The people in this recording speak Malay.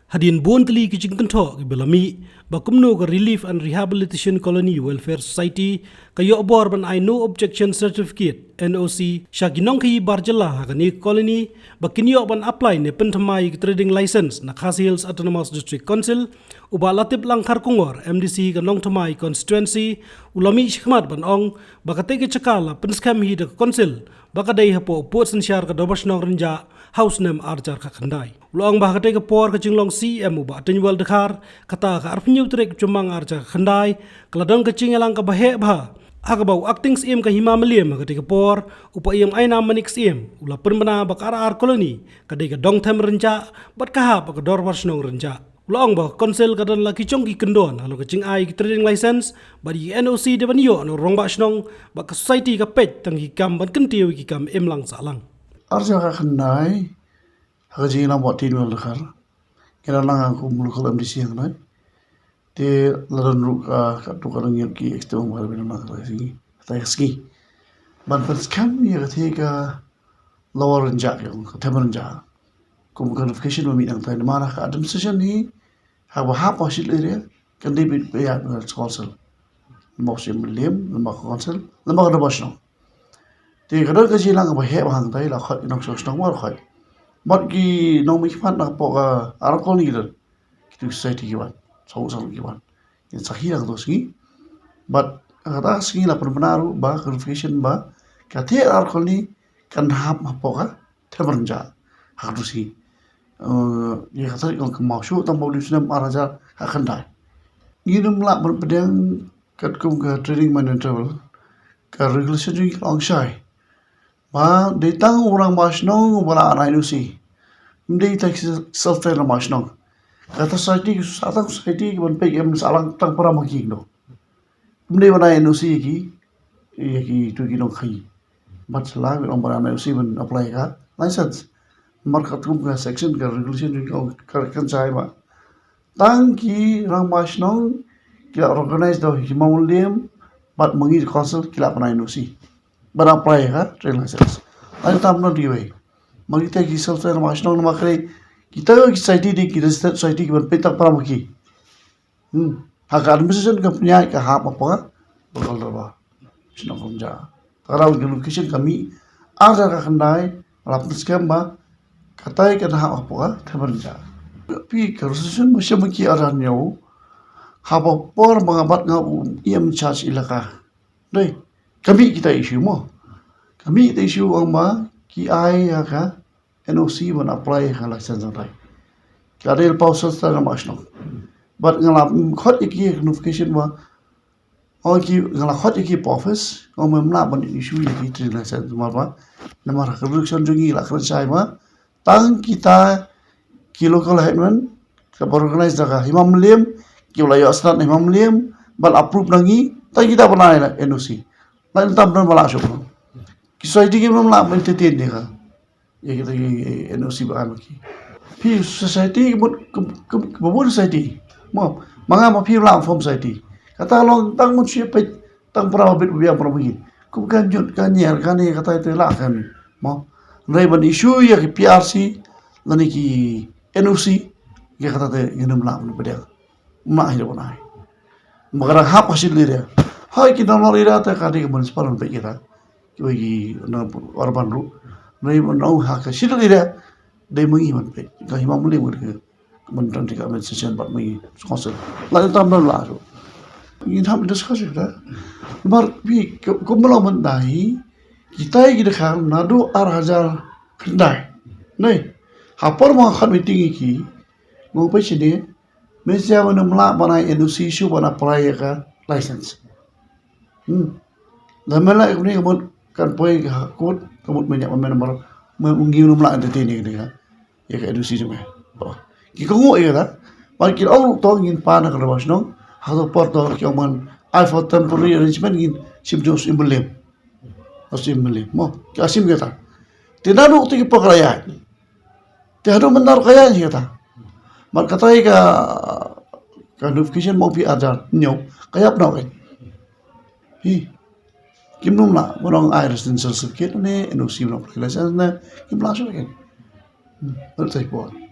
Hadin buon teli kijing kento belami bakumno ke Relief and Rehabilitation Colony Welfare Society kayo bor ban I no objection certificate NOC shaginong ki barjala kani colony bakinyo ban apply ne pentamai trading license na Khasi Hills Autonomous District Council uba latip langkar kungor MDC kanong tamai constituency ulami shikmat ban ong bakate ke cakala penskam hi de council bakadai hapo pot sensyar ka dobas nong renja house name arjar ka khandai ulang bakate ke por ke jinglong CM uba tenwal dekar kata ka arpnyu trek cumang arjar ka khandai kladong ke cingelang ka bahe ba agabau acting CM ka himamaliam ka ke por upa iam aina manik CM ula permana bakara ar koloni kadai ka dong them renja bat ka ha ka dor nong renja ulang ba konsel ka dan laki chong ki kendon halo ka cing ai trading license badi NOC de banyo no rong ba snong ba ka society ka pet tang ki kam ban kentiu ki kam emlang salang arja ka khandai haji na botin wel khar kena lang aku mulukal MDC yang nai te laran ru ka tu ka ngel ki extong war bin na ka si ta ski ban pas kam ya the ka lower ja ka temen ja kum qualification mi nang ta mana ka administration ni ha ba ha pasil area kan de bit ya council mo sim lem ma council ma ka basno te ka ka ji lang ba he ba hang tai la khat nok so stong war khat mat ki nong mi phat na po ka arakol ni der ki society ki wan so ki wan in sahi lang to ski but kata ski la perbenaru ba qualification ba ka the arakol ni kan hap ma po ka temerja ha tu si ya kata ko mau shu tam mau disem araja akan dai nginum la berbedang kat kum ka training manager ka regulation ji long shai ba de tang orang masno wala anai nu si mde tak self fair masno kata society ki ban pe em salang tang para maki no mde bana nu si ki ye ki tu ki no khai bat sala orang bara nu si ban apply ka license markat kum ka section ka regulation ji ka kan chai ba tang ki rang masno ki organize do himaulium bat mangi council ki la bana nu si bara apply ka trail license ai tam no diwe magita ki self fair masno na makre kita ki society di ki registered society ki ban petak para maki hak administration ka punya ka ha apa bakal ba sino kumja tarau ki location kami ada ka kandai lap scam ba katai ka ha apa thaban ja pi ka resolution mo siya maki aran yo ha por mga bat nga im charge ilaka dai kami kita issue mo kami kita issue ang ma ki ai ka NOC ban apply ka license dai kadel pausal ta na masno but ngala khot iki notification wa o ki ngala khot iki office o memla ban issue iki trade license ma ba namar correction jungi la kran sai ma tang kita ki local headman ka organize daga himam lem ki la yo asrat himam lem bal approve nangi ta kita banai la NOC lain tam dan bala shop ki society ki memla ban tetin ni ka ya kita NOC ba ki pi society mo society mo mga ma pi lang from society kata long tang mo siya pe tang pra bit biya pra begin kum kan jut kan yer kan ni kata itu la kan mo nai ban issue ya ki PRC lani ki NOC ya kata te inum la mo beda ma hi bona magara ha pasil dire hai ki na lira ta ka di municipal pe kita ki bagi na urban ru nai ban au ha ka sil dire dai mengi man pe ka himam le mo ke mentan tika men session bat mengi council la tam la so in ham discussion da mar bi ko mala man dai kita gi de khang na do ar hajar khandai nei ha por ma khan meeting ki mo pe chine me sia wan mla bana NOC shu bana apply ka license la mala ni mo kan poi ka kod kamut menyak men mar mengi mla entertain ni ka ya ka NOC jme ki ko ngo era par ki au to ngin pa na ka bas no ha do por to ki man I for temporary arrangement ngin sim jos imblem asim imblem mo ki asim gata tinanu ti ki pakraya ti hadu mandar kaya ni gata mar katai ka notification mo pi ajar nyo kaya apna ka hi kimnum na morong ai residential certificate ne NOC no license na kim la so ken Let's take one.